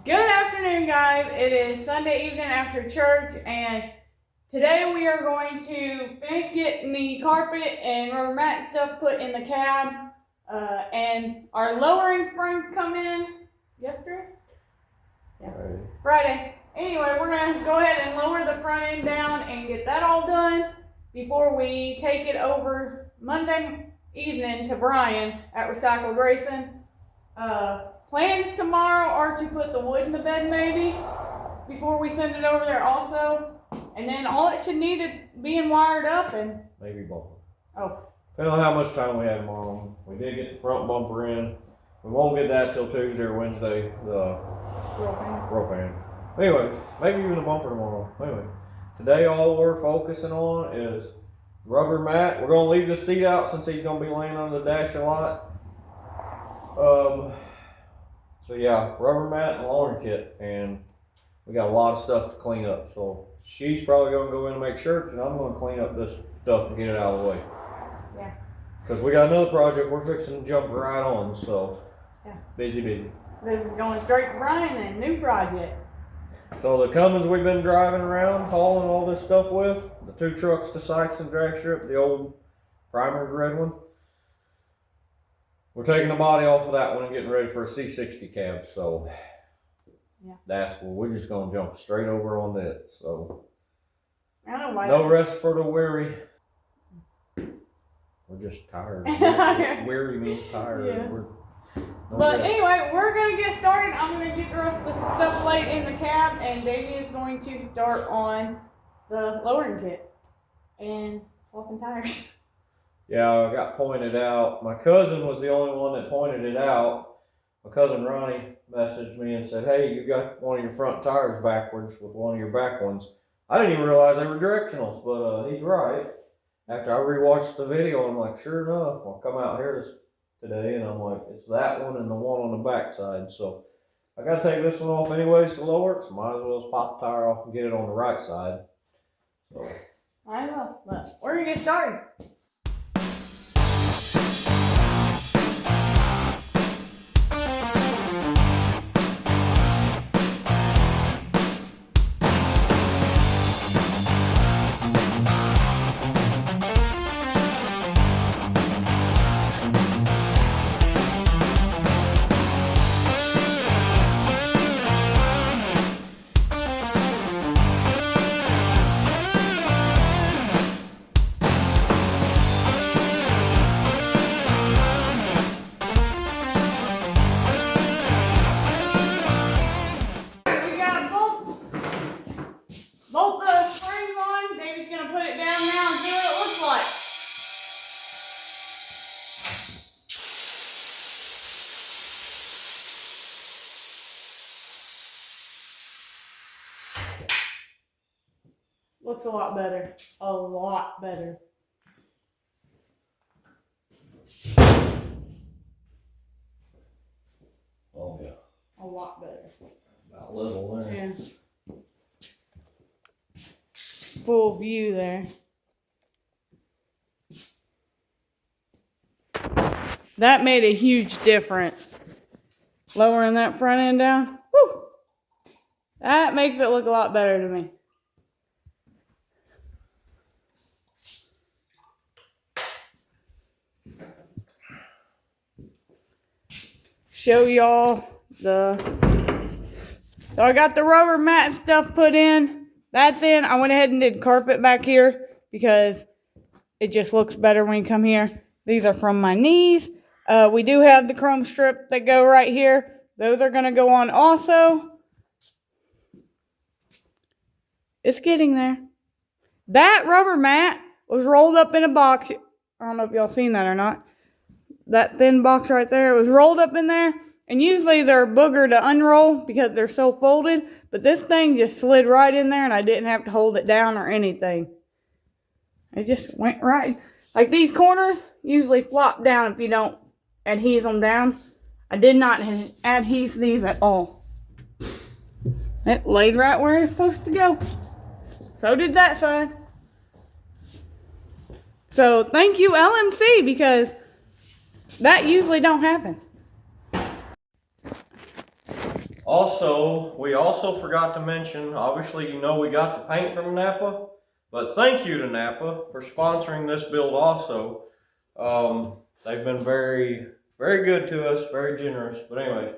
Good afternoon, guys. It is Sunday evening after church, and today we are going to finish getting the carpet and rubber mat stuff put in the cab, and our lowering spring come in yesterday? Yeah. Friday. Anyway, we're going to go ahead and lower the front end down and get that all done before we take it over Monday evening to Bryan at Recycled Racing. Plans tomorrow are to put the wood in the bed maybe before we send it over there also. And then all it should need is being wired up and maybe bumper. Oh. Depending on how much time we have tomorrow. We did get the front bumper in. We won't get that till Tuesday or Wednesday. The roll pan. Anyway, maybe even a bumper tomorrow. Anyway, today all we're focusing on is rubber mat. We're gonna leave the seat out since he's gonna be laying on the dash a lot. So yeah, rubber mat and lowering kit, and we got a lot of stuff to clean up. So she's probably gonna go in and make shirts, and I'm gonna clean up this stuff and get it out of the way. Yeah. Because we got another project we're fixing to jump right on, so yeah. Busy. This is going straight to Bryan and new project. So the Cummins we've been driving around, hauling all this stuff with, the 2 trucks to Sykes and drag strip, the old primary red one. We're taking the body off of that one and getting ready for a C60 cab, so yeah. That's what we're just gonna jump straight over on that. So I don't know why. No rest for the weary. We're just tired. Weary means tired. Yeah. But anyway, we're gonna get started. I'm gonna get the rest of the stuff laid in the cab, and Davey is going to start on the lowering kit and swapping tires. Yeah, I got pointed out. My cousin was the only one that pointed it out. My cousin Ronnie messaged me and said, hey, you got one of your front tires backwards with one of your back ones. I didn't even realize they were directionals, but he's right. After I rewatched the video, I'm like, sure enough, I'll come out here today, and I'm like, it's that one and the one on the back side. So I got to take this one off anyways to lower it, so might as well just pop the tire off and get it on the right side. So I know, but we're going to get started. Bolt the springs on. David's going to put it down now and see what it looks like. Looks a lot better. A lot better. Oh yeah. A lot better. About level there. Yeah. Full view there. That made a huge difference. Lowering that front end down. Woo! That makes it look a lot better to me. Show y'all so I got the rubber mat stuff put in. That's in. I went ahead and did carpet back here because it just looks better when you come here. These are from my knees. We do have the chrome strip that go right here. Those are going to go on also. It's getting there. That rubber mat was rolled up in a box. I don't know if y'all seen that or not. That thin box right there, it was rolled up in there. And usually they're booger to unroll because they're so folded. But this thing just slid right in there and I didn't have to hold it down or anything. It just went right. Like these corners usually flop down if you don't adhese them down. I did not adhese these at all. It laid right where it's supposed to go. So did that side. So thank you LMC because that usually don't happen. Also, we also forgot to mention, obviously you know we got the paint from Napa, but thank you to Napa for sponsoring this build also. They've been very, very good to us, very generous. But anyway,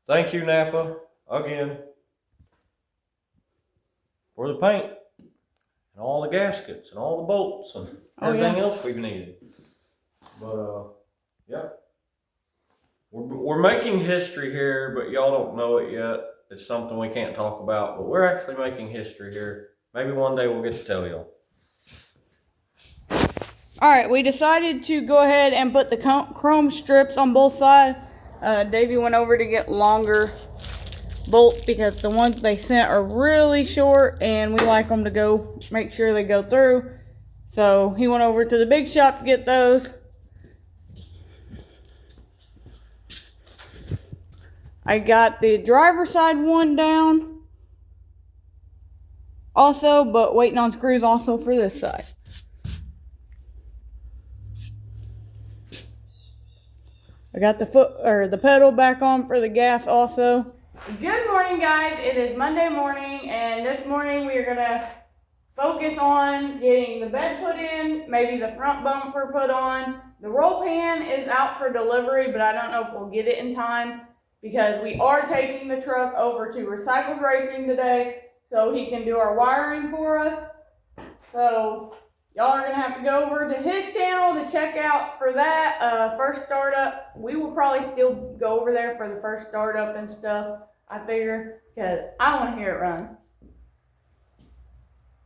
thank you Napa again for the paint and all the gaskets and all the bolts and everything else we've needed. But yeah, we're making history here, but y'all don't know it yet. It's something we can't talk about, but we're actually making history here. Maybe one day we'll get to tell y'all. Alright, we decided to go ahead and put the chrome strips on both sides. Davey went over to get longer bolts because the ones they sent are really short and we like them to go, make sure they go through. So he went over to the big shop to get those. I got the driver's side one down also, but waiting on screws also for this side. I got the pedal back on for the gas also. Good morning guys, it is Monday morning and this morning we are gonna focus on getting the bed put in, maybe the front bumper put on. The roll pan is out for delivery, but I don't know if we'll get it in time because we are taking the truck over to Recycled Racing today so he can do our wiring for us. So y'all are gonna have to go over to his channel to check out for that first startup. We will probably still go over there for the first startup and stuff, I figure, because I want to hear it run.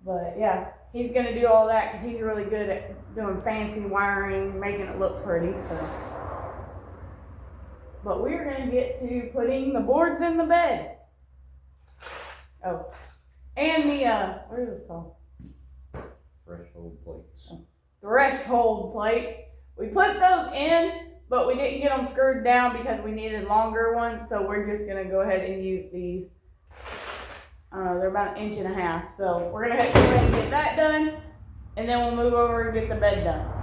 But yeah, he's gonna do all that because he's really good at doing fancy wiring, making it look pretty. So, but we're gonna get to putting the boards in the bed. Oh, and the what is it called? Threshold plates. Threshold plate. We put those in, but we didn't get them screwed down because we needed longer ones. So we're just gonna go ahead and use these. They're about 1.5 inches. So we're gonna go ahead and get that done, and then we'll move over and get the bed done.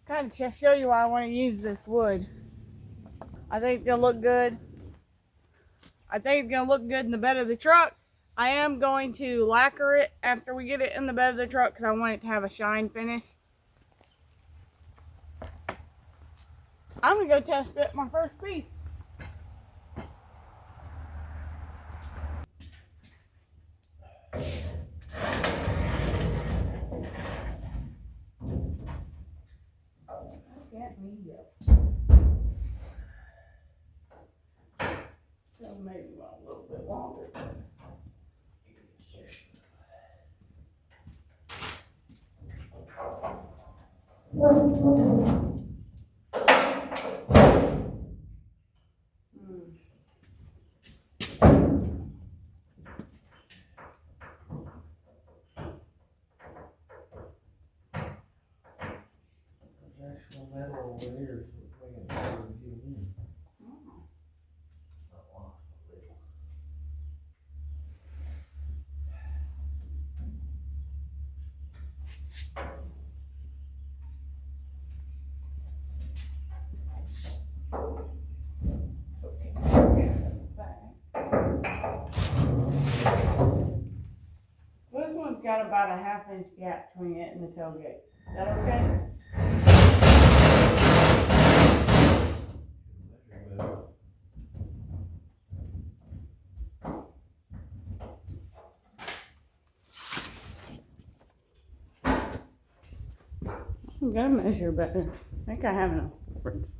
Kind of just show you why I want to use this wood. I think it's gonna look good. I think it's gonna look good in the bed of the truck. I am going to lacquer it after we get it in the bed of the truck because I want it to have a shine finish. I'm gonna go test fit my first piece. So maybe want a little bit longer. actual metal over here, so it's making it harder to get them in. Not a lot, but a little. This one's got about a 1/2 inch gap between it and the tailgate. Is that okay? I'm gonna measure better. I think I have enough difference.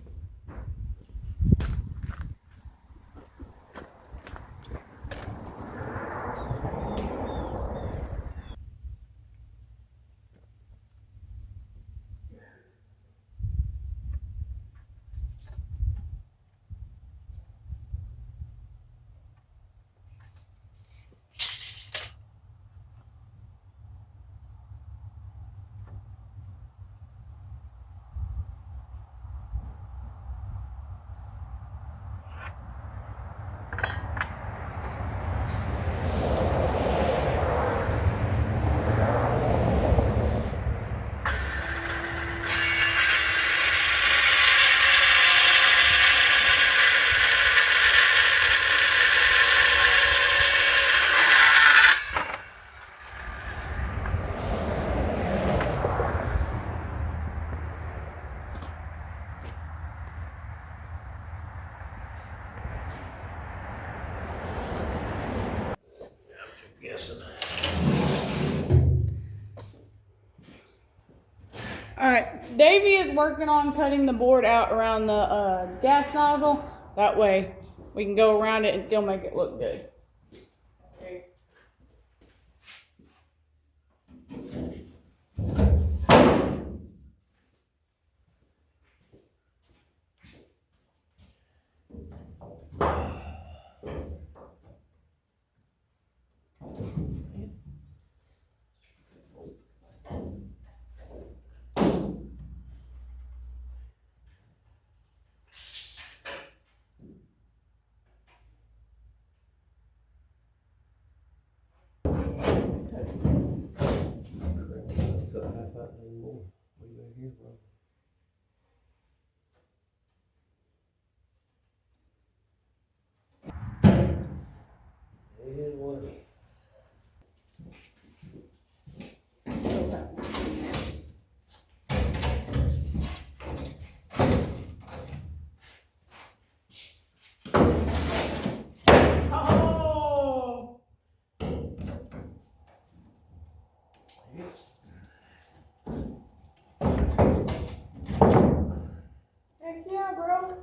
Guessing. Alright, Davey is working on cutting the board out around the gas nozzle. That way we can go around it and still make it look good. Okay. Cut half out and more. What do you got here, bro? It is what it is. Oh! Heck yeah, bro.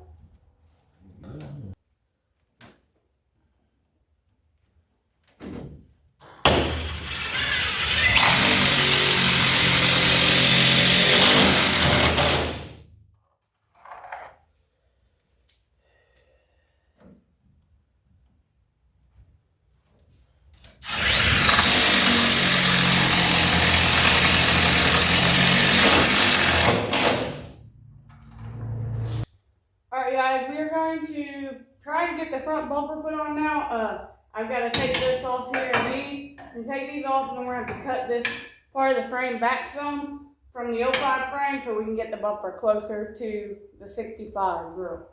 Alright guys, we are going to try to get the front bumper put on now. I've got to take this off here and take these off, and then we're going to have to cut this part of the frame back some from the 05 frame so we can get the bumper closer to the 65 grill.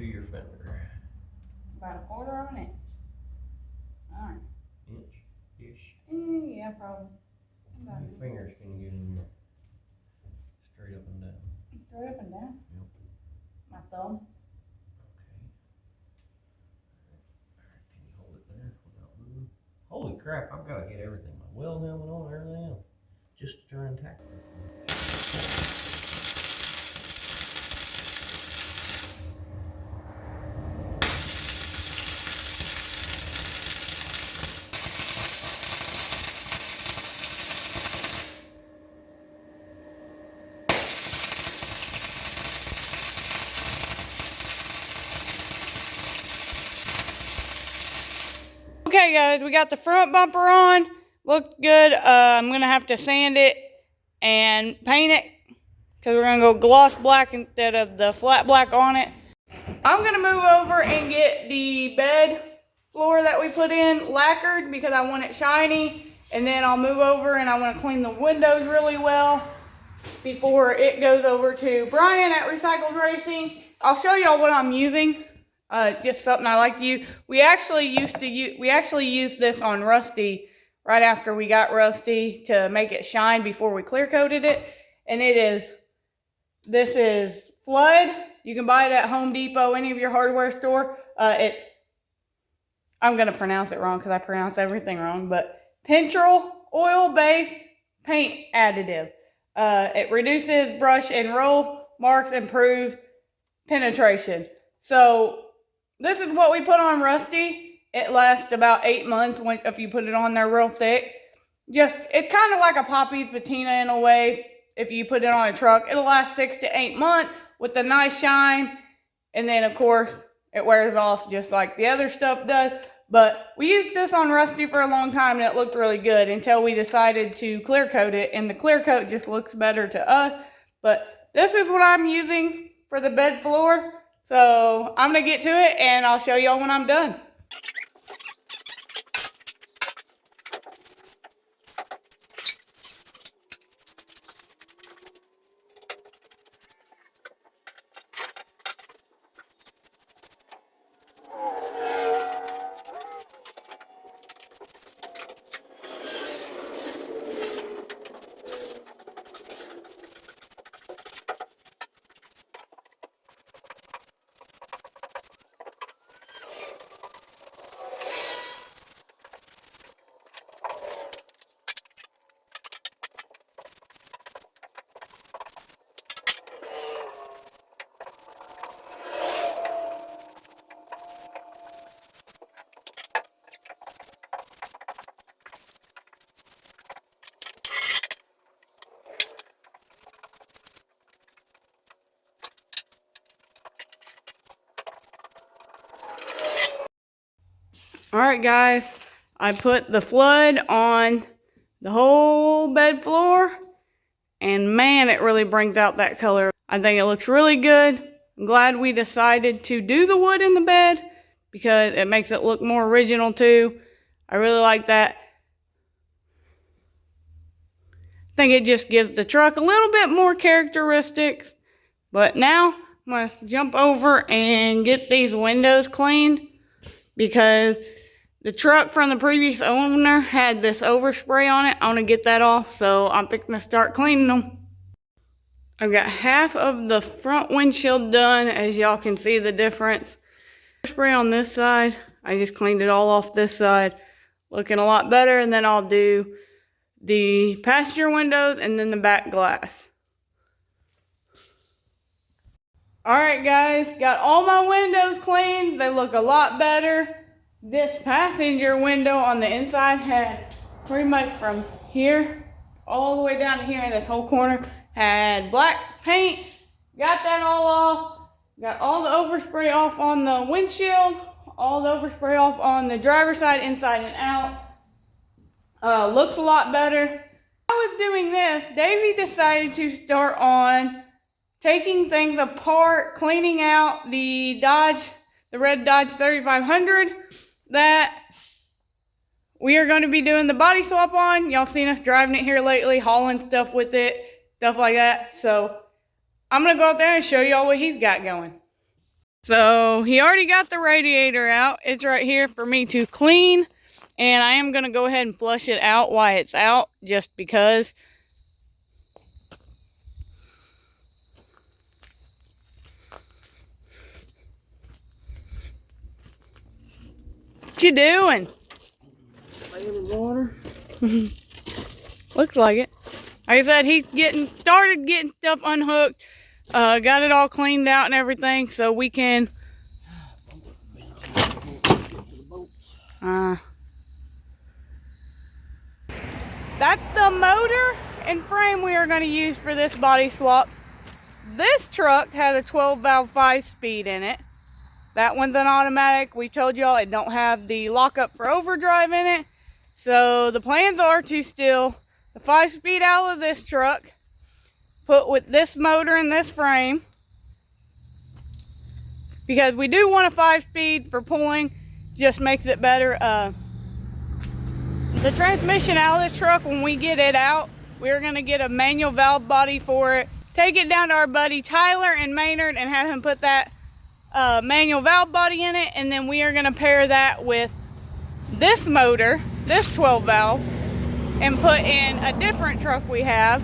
your fender? About a quarter of an inch. Alright. Inch-ish. Yeah, probably. How many fingers can you get in there? Straight up and down. Straight up and down? Yep. My thumb. Okay. Can you hold it there without moving? Holy crap, I've got to get everything. My weld helmet on, everything else. Just to try and tackle it. Okay guys, we got the front bumper on. Looked good. I'm gonna have to sand it and paint it because we're gonna go gloss black instead of the flat black on it. I'm gonna move over and get the bed floor that we put in lacquered because I want it shiny, and then I'll move over and I want to clean the windows really well before it goes over to Bryan at Recycled Racing. I'll show y'all what I'm using. Just something I like to use. We actually used this on Rusty right after we got Rusty to make it shine before we clear coated it. And this is Flood. You can buy it at Home Depot, any of your hardware store. I'm gonna pronounce it wrong because I pronounce everything wrong, but Pentrol oil-based paint additive. It reduces brush and roll marks, improves penetration. So this is what we put on Rusty. It lasts about 8 months if you put it on there real thick. It's kind of like a Poppy's patina in a way. If you put it on a truck, it'll last 6 to 8 months with a nice shine. And then of course it wears off just like the other stuff does. But we used this on Rusty for a long time and it looked really good until we decided to clear coat it, and the clear coat just looks better to us. But this is what I'm using for the bed floor. So I'm gonna get to it and I'll show y'all when I'm done. Alright guys, I put the Flood on the whole bed floor, and man, it really brings out that color. I think it looks really good. I'm glad we decided to do the wood in the bed because it makes it look more original too. I really like that. I think it just gives the truck a little bit more characteristics. But now I'm going to jump over and get these windows cleaned because the truck from the previous owner had this overspray on it. I want to get that off, so I'm fixing to start cleaning them. I've got half of the front windshield done, as y'all can see the difference. Spray on this side. I just cleaned it all off this side. Looking a lot better, and then I'll do the passenger windows and then the back glass. Alright guys, got all my windows cleaned. They look a lot better. This passenger window on the inside had pretty much from here all the way down to here in this whole corner had black paint. Got that all off. Got all the overspray off on the windshield, all the overspray off on the driver's side, inside and out. Looks a lot better. While I was doing this, Davey decided to start on taking things apart, cleaning out the red Dodge 3500 that we are going to be doing the body swap on. Y'all seen us driving it here lately, hauling stuff with it, stuff like that. So I'm going to go out there and show y'all what he's got going. So he already got the radiator out. It's right here for me to clean. And I am going to go ahead and flush it out while it's out, just because. What you doing? Playing in water. Looks like it. Like I said, he's started getting stuff unhooked. Got it all cleaned out and everything, so we can. That's the motor and frame we are going to use for this body swap. This truck has a 12 valve 5-speed in it. That one's an automatic. We told y'all it don't have the lockup for overdrive in it. So the plans are to steal the 5-speed out of this truck, put with this motor and this frame, because we do want a 5-speed for pulling, just makes it better. The transmission out of this truck, when we get it out, we're going to get a manual valve body for it, take it down to our buddy Tyler in Maynard and have him put that manual valve body in it, and then we are going to pair that with this motor, this 12 valve, and put in a different truck we have.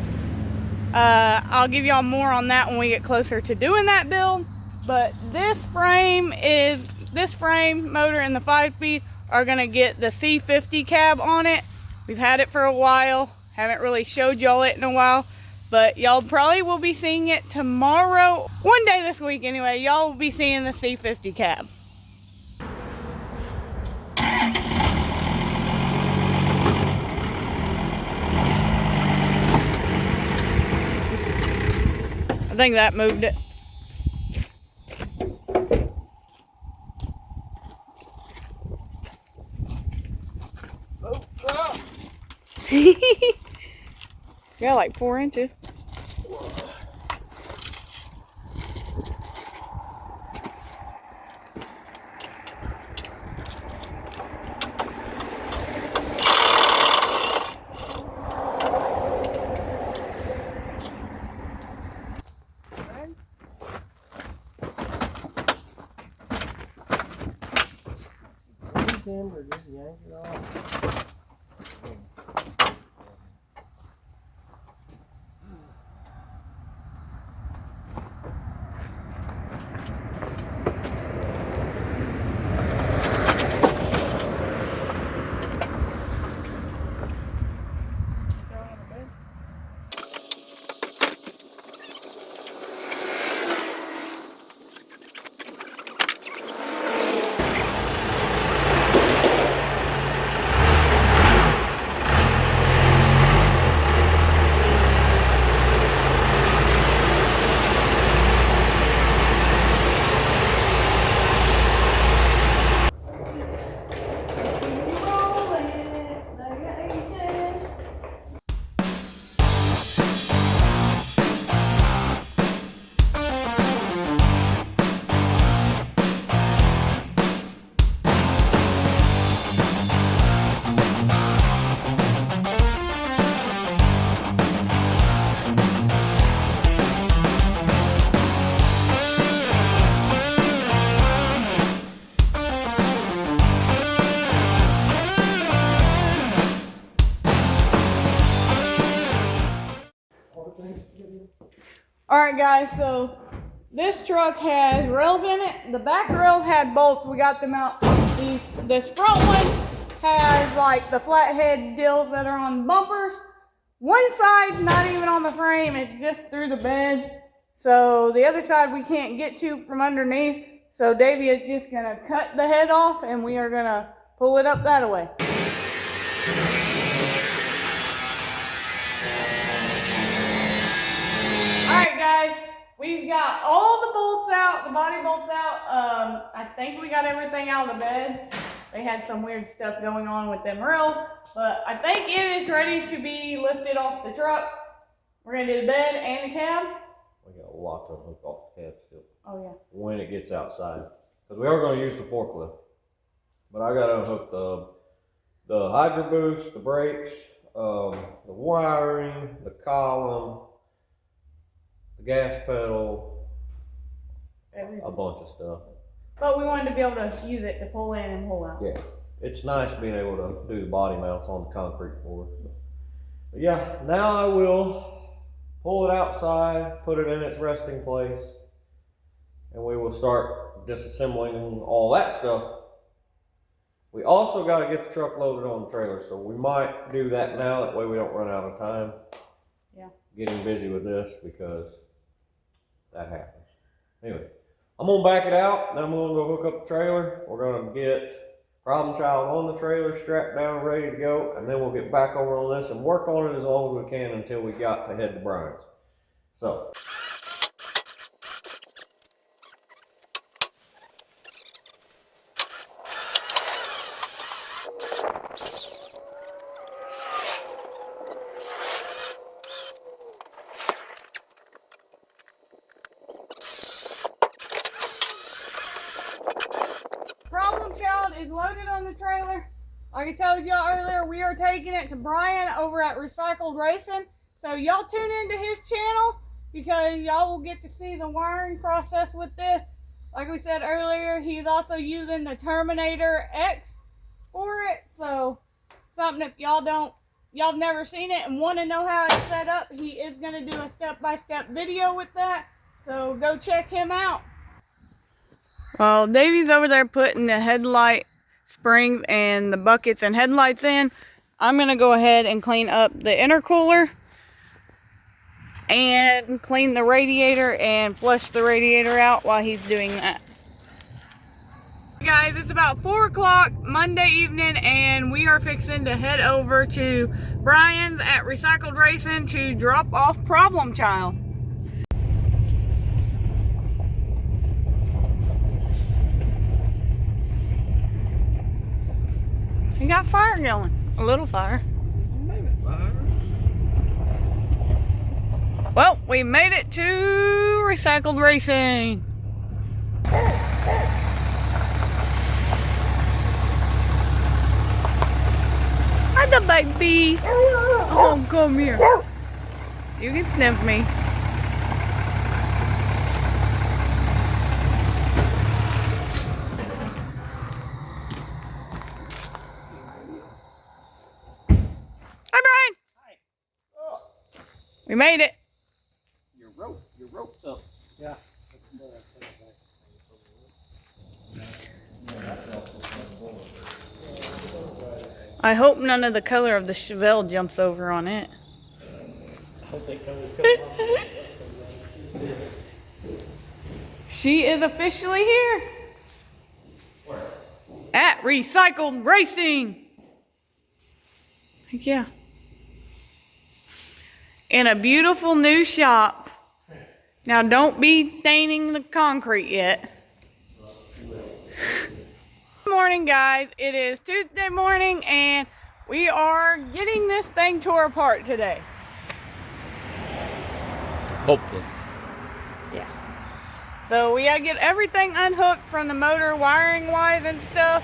I'll give y'all more on that when we get closer to doing that build, but this frame, motor, and the 5-speed are going to get the C50 cab on it. We've had it for a while, haven't really showed y'all it in a while, but y'all probably will be seeing it tomorrow, one day this week anyway. Y'all will be seeing the C50 cab. I think that moved it. Yeah, like 4 inches. Or just yank it off. Alright guys, so this truck has rails in it. The back rails had bolts. We got them out. This front one has like the flathead deals that are on bumpers. One side not even on the frame, it's just through the bed. So the other side we can't get to from underneath. So Davey is just gonna cut the head off and we are gonna pull it up that way. Alright guys, we've got all the bolts out, the body bolts out. I think we got everything out of the bed. They had some weird stuff going on with them rails, but I think it is ready to be lifted off the truck. We're gonna do the bed and the cab. We got a lot to hook off the cab still. Oh yeah. When it gets outside. Because we are going to use the forklift. But I got to unhook the hydro boost, the brakes, the wiring, the column, the gas pedal, everything. a bunch of stuff. But we wanted to be able to use it to pull in and pull out. Yeah, it's nice being able to do the body mounts on the concrete floor. But yeah, now I will pull it outside, put it in its resting place, and we will start disassembling all that stuff. We also got to get the truck loaded on the trailer, so we might do that now. That way we don't run out of time. Yeah. Getting busy with this because that happens. Anyway, I'm gonna back it out. Then I'm gonna go hook up the trailer. We're gonna get Problem Child on the trailer, strapped down, ready to go, and then we'll get back over on this and work on it as long as we can until we got to head to Bryan's. So. Problem Child is loaded on the trailer. Like I told y'all earlier, we are taking it to Bryan over at Recycled Racing. So y'all tune into his channel because y'all will get to see the wiring process with this. Like we said earlier, he's also using the Terminator X for it. So something if y'all never seen it and want to know how it's set up, he is going to do a step-by-step video with that. So go check him out. Well, Davey's over there putting the headlight springs and the buckets and headlights in. I'm going to go ahead and clean up the intercooler and clean the radiator and flush the radiator out while he's doing that. Guys, it's about 4 o'clock Monday evening and we are fixing to head over to Bryan's at Recycled Racing to drop off Problem Child. We got fire going. A little fire. Maybe fire. Well, we made it to Recycled Racing. Hi, the baby. Oh, come here. You can sniff me. Hi, Bryan. Hi. Oh. We made it. Your rope's up. Yeah. I hope none of the color of the Chevelle jumps over on it. I hope they come She is officially here. Where? At Recycled Racing. Heck yeah. In a beautiful new shop. Now don't be staining the concrete yet. Good morning, guys. It is Tuesday morning and we are getting this thing tore apart today. Hopefully. Yeah. So we gotta get everything unhooked from the motor wiring wise and stuff,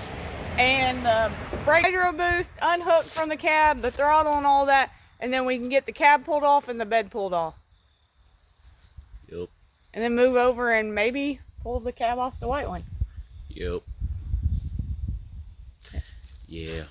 and the brake hydro boost unhooked from the cab, the throttle and all that, and then we can get the cab pulled off and the bed pulled off. Yep. And then move over and maybe pull the cab off the white one. Yep. Yeah.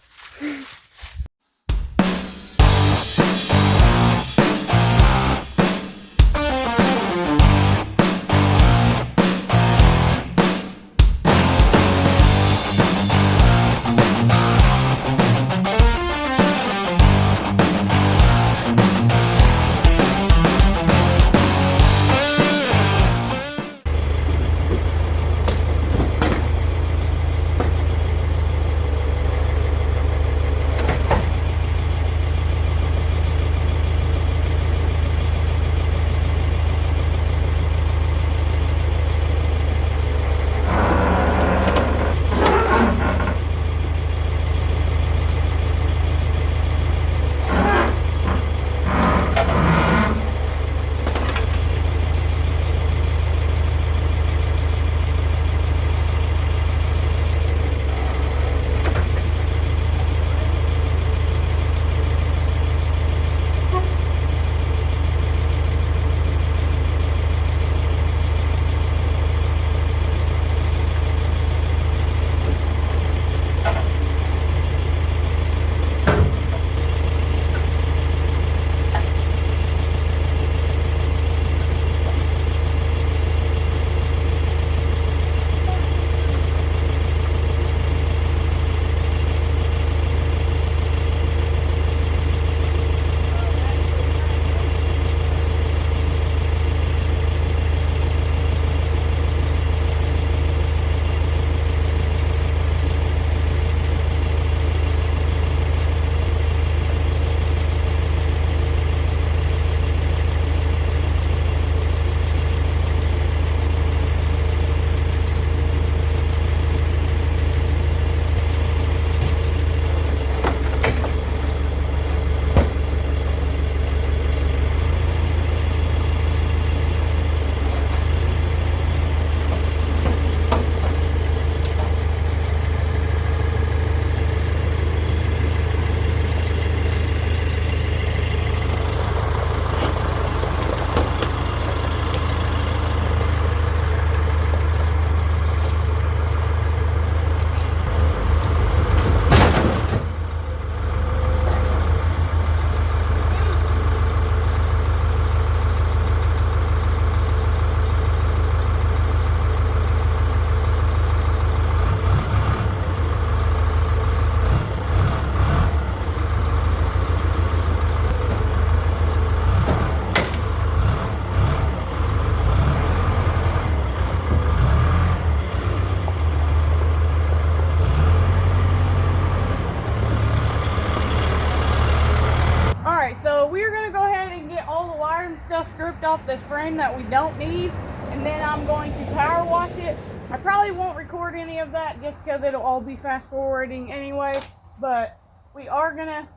this frame that we don't need, and then I'm going to power wash it. I probably won't record any of that just because it'll all be fast forwarding anyway, but we are gonna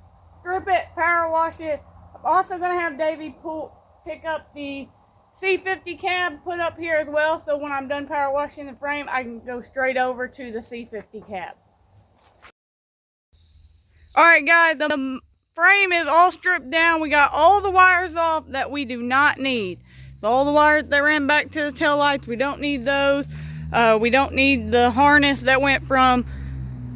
strip it, power wash it. I'm also gonna have Davey pick up the C50 cab, put up here as well, so when I'm done power washing the frame, I can go straight over to the C50 cab. Alright guys, the frame is all stripped down. We got all the wires off that we do not need. So all the wires that ran back to the tail lights, we don't need those. We don't need the harness that went from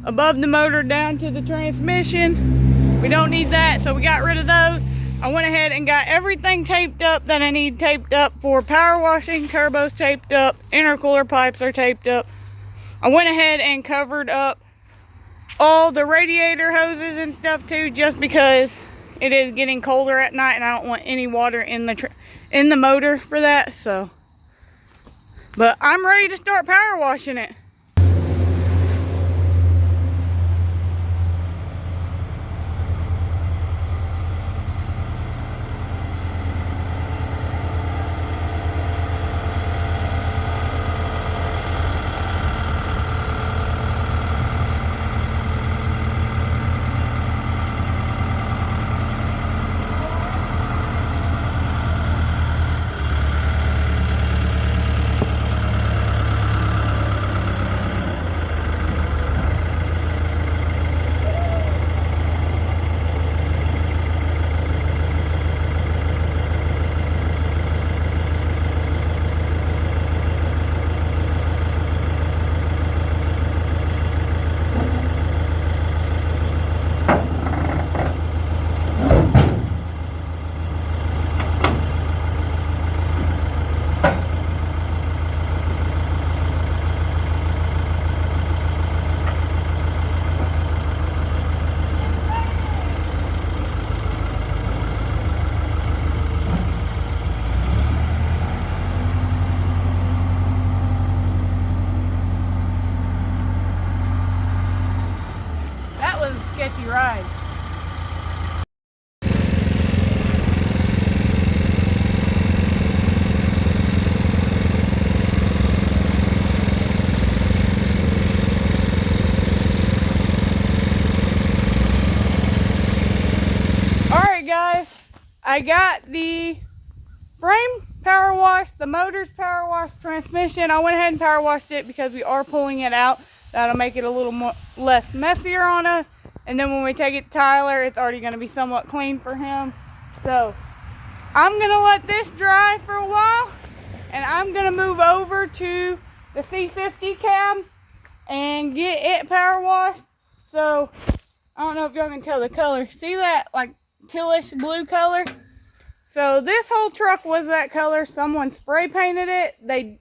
above the motor down to the transmission. We don't need that, so we got rid of those. I went ahead and got everything taped up that I need taped up for power washing. Turbo's taped up, intercooler pipes are taped up. I went ahead and covered up all the radiator hoses and stuff too, just because it is getting colder at night and I don't want any water in the motor for that. So, but I'm ready to start power washing it. Sketchy ride. Alright guys, I got the frame power washed, the motor's power washed, transmission. I went ahead and power washed it because we are pulling it out. That'll make it a little less messier on us. And then when we take it to Tyler, it's already going to be somewhat clean for him. So I'm going to let this dry for a while. And I'm going to move over to the C50 cab and get it power washed. So I don't know if y'all can tell the color. See that like tealish blue color? So this whole truck was that color. Someone spray painted it. They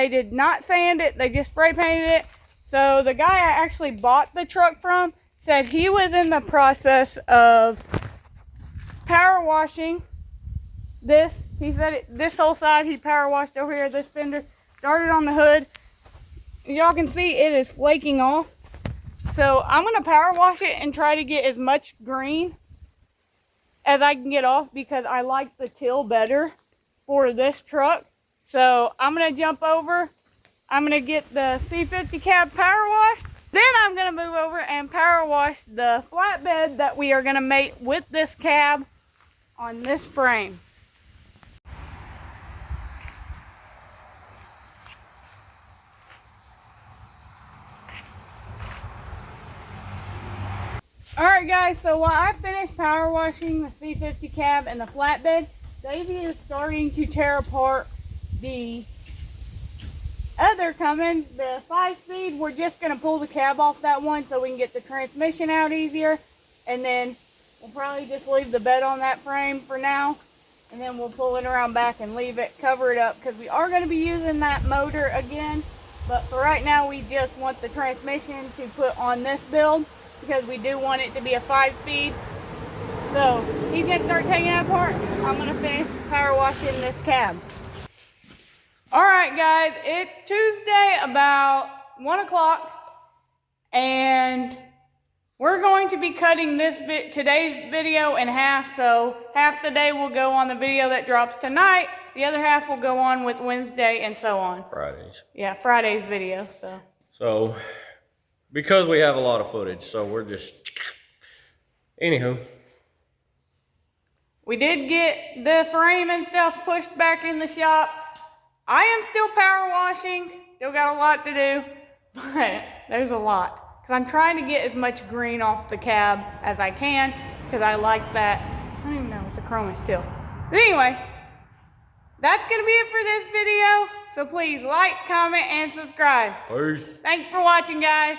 did not sand it. They just spray painted it. So the guy I actually bought the truck from said he was in the process of power washing this. He said this whole side he power washed over here. This fender started on the hood. Y'all can see it is flaking off. So I'm going to power wash it and try to get as much green as I can get off because I like the teal better for this truck. So I'm going to jump over. I'm going to get the C50 cab power washed. Then I'm going to move over and power wash the flatbed that we are going to mate with this cab on this frame. Alright guys, so while I finish power washing the C50 cab and the flatbed, Davey is starting to tear apart the other Cummins, the 5-speed. We're just going to pull the cab off that one so we can get the transmission out easier. And then we'll probably just leave the bed on that frame for now. And then we'll pull it around back and leave it, cover it up, because we are going to be using that motor again. But for right now, we just want the transmission to put on this build because we do want it to be a 5-speed. So he's going to start taking it apart. I'm going to finish power washing this cab. Alright guys, it's Tuesday about 1 o'clock and We're going to be cutting today's video in half, so half the day will go on the video that drops tonight, the other half will go on with Wednesday and so on. Fridays. Yeah, Friday's video, So, because we have a lot of footage, so we're just, anywho. We did get the frame and stuff pushed back in the shop. I am still power washing, still got a lot to do, but there's a lot. Because I'm trying to get as much green off the cab as I can, because I like that. I don't even know, it's a chrome still. But anyway, that's going to be it for this video. So please like, comment, and subscribe. Peace. Thanks for watching, guys.